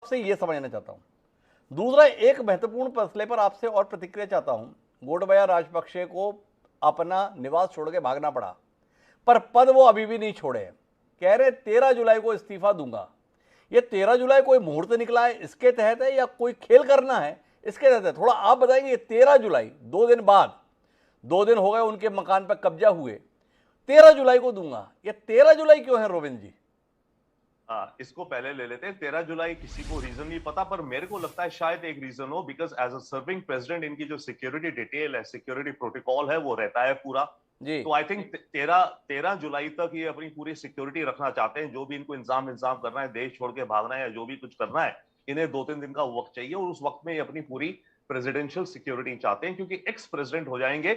आपसे ये समझना चाहता हूँ। दूसरा, एक महत्वपूर्ण मसले पर आपसे और प्रतिक्रिया चाहता हूँ। गोटबाया राजपक्षे को अपना निवास छोड़ के भागना पड़ा, पर पद वो अभी भी नहीं छोड़े। कह रहे 13 जुलाई को इस्तीफा दूंगा। ये 13 जुलाई कोई मुहूर्त निकला है इसके तहत है या कोई खेल करना है इसके तहत है? थोड़ा आप बताएंगे। 13 जुलाई 2 दिन बाद, 2 दिन हो गए उनके मकान पर कब्जा हुए, 13 जुलाई को दूंगा। ये 13 जुलाई क्यों है रोबिन जी? हाँ, इसको पहले ले लेते हैं। 13 जुलाई किसी को रीजन नहीं पता, पर मेरे को लगता है शायद एक रीजन हो, because as a serving president इनकी जो सिक्योरिटी डिटेल है, सिक्योरिटी प्रोटोकॉल है, वो रहता है पूरा। जी तो आई थिंक 13 जुलाई तक ये अपनी पूरी सिक्योरिटी रखना चाहते हैं। जो भी इनको इंतजाम करना है, देश छोड़ के भागना है या जो भी कुछ करना है, इन्हें 2-3 दिन का वक्त चाहिए, और उस वक्त में ये अपनी पूरी प्रेसिडेंशियल सिक्योरिटी चाहते हैं, क्योंकि एक्स प्रेसिडेंट हो जाएंगे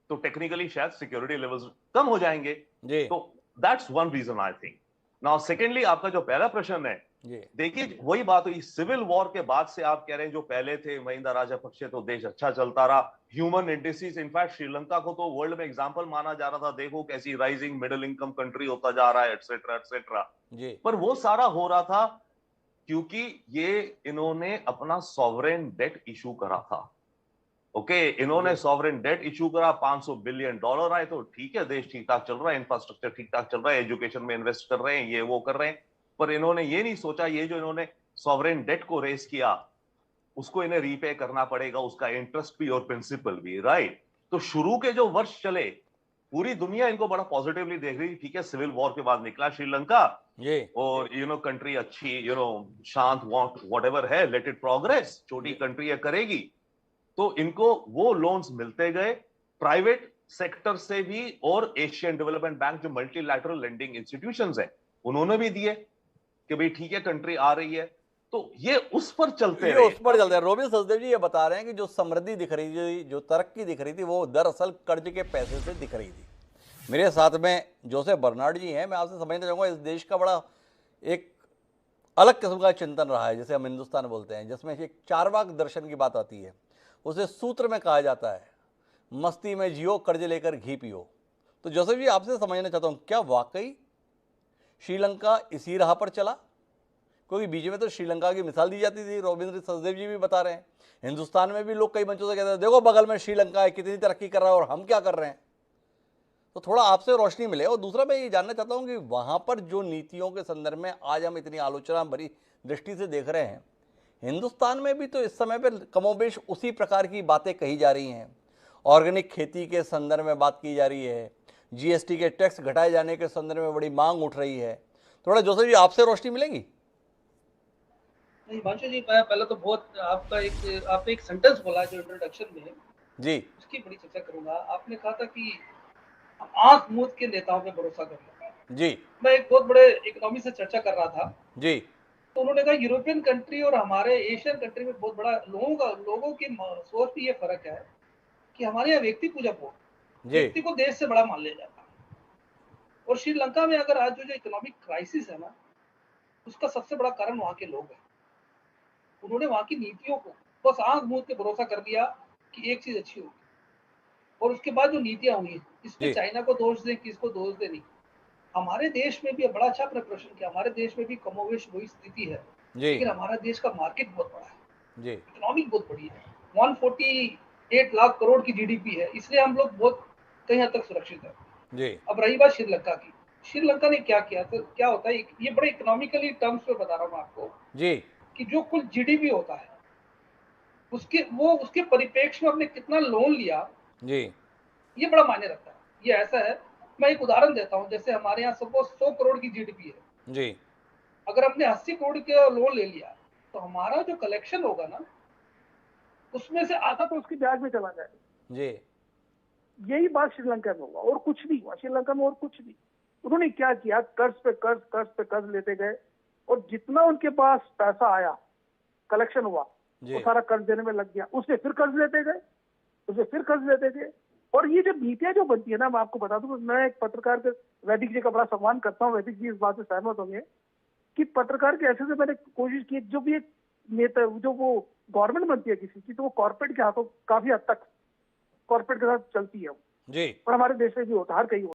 तो टेक्निकली शायद सिक्योरिटी लेवल्स कम हो जाएंगे। जी तो that's one reason I think. Now secondly, आपका जो पहला प्रश्न है, जी देखिए वही बात हुई सिविल वॉर के बाद से। आप कह रहे हैं जो पहले थे महिंदा राजपक्षे, तो देश अच्छा चलता रहा। ह्यूमन इंडिसेस, इनफैक्ट श्रीलंका को तो वर्ल्ड में एग्जांपल माना जा रहा था, देखो कैसी राइजिंग मिडिल इनकम कंट्री होता जा रहा है, एटसेट्रा एटसेट्रा। जी पर वो सारा हो रहा था क्योंकि ये इन्होंने अपना सॉवरेन डेट इशू करा था। ओके, इन्होंने जी सॉवरेन डेट इशू करा, $500 बिलियन आए, तो ठीक है, देश ठीक ठाक चल रहा है, इंफ्रास्ट्रक्चर ठीक ठाक चल रहा है, एजुकेशन में इन्वेस्ट कर रहे हैं, ये वो कर रहे हैं। पर इन्होंने ये नहीं सोचा, ये जो इन्होंने सॉवरेन डेट को रेस किया, उसको इन्हें रीपे करना पड़ेगा, उसका इंटरेस्ट भी और प्रिंसिपल भी, राइट। तो शुरू के जो वर्ष चले, पूरी दुनिया इनको बड़ा पॉजिटिवली देख रही थी। ठीक है, सिविल वॉर के बाद निकला श्रीलंका, जी और कंट्री अच्छी, शांत, वॉट एवर है, लेट इट प्रोग्रेस, छोटी जी कंट्री है, करेगी। तो इनको वो लोन्स मिलते गए प्राइवेट सेक्टर से भी, और एशियन डेवलपमेंट बैंक जो मल्टीलैटरल लेंडिंग इंस्टीट्यूशंस हैं, उन्होंने भी दिए कि भाई ठीक है, कंट्री आ रही है। तो ये उस पर चलते ये रहे उस पर तब। चलता है। रोबिन सचदेव जी ये बता रहे हैं कि जो समृद्धि दिख रही थी, जो तरक्की दिख रही थी, वो दरअसल कर्ज के पैसे से दिख रही थी। मेरे साथ में जोसेफ बर्नार्ड जी हैं। मैं आपसे समझना चाहूँगा, इस देश का बड़ा एक अलग किस्म का चिंतन रहा है, जैसे हम हिंदुस्तान बोलते हैं, जिसमें एक चारवाक दर्शन की बात आती है। उसे सूत्र में कहा जाता है, मस्ती में जियो, कर्ज लेकर घी पियो। तो जोसेफ जी आपसे समझना चाहता हूँ, क्या वाकई श्रीलंका इसी राह पर चला? क्योंकि बीच में तो श्रीलंका की मिसाल दी जाती थी, रविंद्र सचदेव जी भी बता रहे हैं। हिंदुस्तान में भी लोग कई मंचों से कहते हैं, देखो बगल में श्रीलंका है, कितनी तरक्की कर रहा है और हम क्या कर रहे हैं। तो थोड़ा आपसे रोशनी मिले। और दूसरा, मैं ये जानना चाहता हूँ कि वहाँ पर जो नीतियों के संदर्भ में आज हम इतनी आलोचना भरी दृष्टि से देख रहे हैं, हिंदुस्तान में भी तो इस समय पर कमोबेश उसी प्रकार की बातें कही जा रही हैं। ऑर्गेनिक खेती के संदर्भ में बात की जा रही है, जीएसटी के टैक्स घटाए जाने के संदर्भ में बड़ी मांग उठ रही है। थोड़ा जोसेफ जी आपसे रोशनी मिलेगी? नहीं हिमांशु जी, मैं पहले तो बहुत आपने एक सेंटेंस बोला जो इंट्रोडक्शन में, जी उसकी बड़ी चर्चा करूंगा। आपने कहा था कि आंख मूंद के नेताओं पे भरोसा कर लो। जी मैं एक बहुत बड़े इकोनॉमी से चर्चा कर रहा था, जी तो उन्होंने कहा यूरोपियन कंट्री और हमारे एशियन कंट्री में बहुत बड़ा लोगों की सोच में ये फर्क है कि हमारे यहाँ व्यक्ति पूजा बहुत, जी व्यक्ति को देश से बड़ा मान लिया जाता है। और श्रीलंका में अगर आज जो इकोनॉमिक क्राइसिस है ना, उसका सबसे बड़ा कारण वहाँ के लोग हैं। उन्होंने वहाँ की नीतियों को बस आंख मूंद के भरोसा कर दिया कि एक चीज अच्छी होगी, और उसके बाद जो नीतियां हुई हैं, इसमें जी चाइना को दोष दे, किसको दोष दे नहीं। हमारे देश में भी बड़ा अच्छा आपने प्रश्न किया, हमारे देश में भी कमोवेश वही स्थिति है, जी लेकिन हमारा देश का मार्केट बहुत बड़ा है, जी इकोनॉमिक बहुत बड़ी है। 148 लाख करोड़ की जीडीपी है, इसलिए हम लोग बहुत कहीं हद तक सुरक्षित है। जी अब रही बात श्रीलंका की, श्रीलंका ने क्या किया, तो क्या होता है, ये बड़े इकोनॉमिकली टर्म्स में बता रहा हूँ मैं आपको, जी कि जो कुल जीडीपी होता है उसके परिप्रेक्ष्य में आपने कितना लोन लिया, जी ये बड़ा मायने रखता है। ये ऐसा है, मैं एक उदाहरण देता हूँ। जैसे हमारे यहाँ सपोज 100 करोड़ की जीडीपी है, जी अगर हमने 80 करोड़ का लोन ले लिया, तो हमारा जो कलेक्शन होगा ना, उसमें से आधा तो उसकी ब्याज में चला जाएगा। जी यही बात श्रीलंका में होगा, और कुछ नहीं हुआ श्रीलंका में, और कुछ नहीं। उन्होंने क्या किया, कर्ज पे कर्ज लेते गए, और जितना उनके पास पैसा आया, कलेक्शन हुआ, वो सारा कर्ज देने में लग गया। उससे फिर कर्ज लेते गए, और ये जो नीतियां जो बनती है ना, मैं आपको बता दूं, मैं एक पत्रकार के, वैदिक जी का बड़ा सम्मान करता हूँ, वैदिक जी इस बात से सहमत होंगे कि पत्रकार के ऐसे से मैंने कोशिश की, जो भी एक नेता, जो वो गवर्नमेंट बनती है किसी की, तो वो कॉर्पोरेट के हाथों काफी हद तक कॉर्पोरेट के साथ चलती है, जी और हमारे देश में भी होता है, हर कहीं होता है।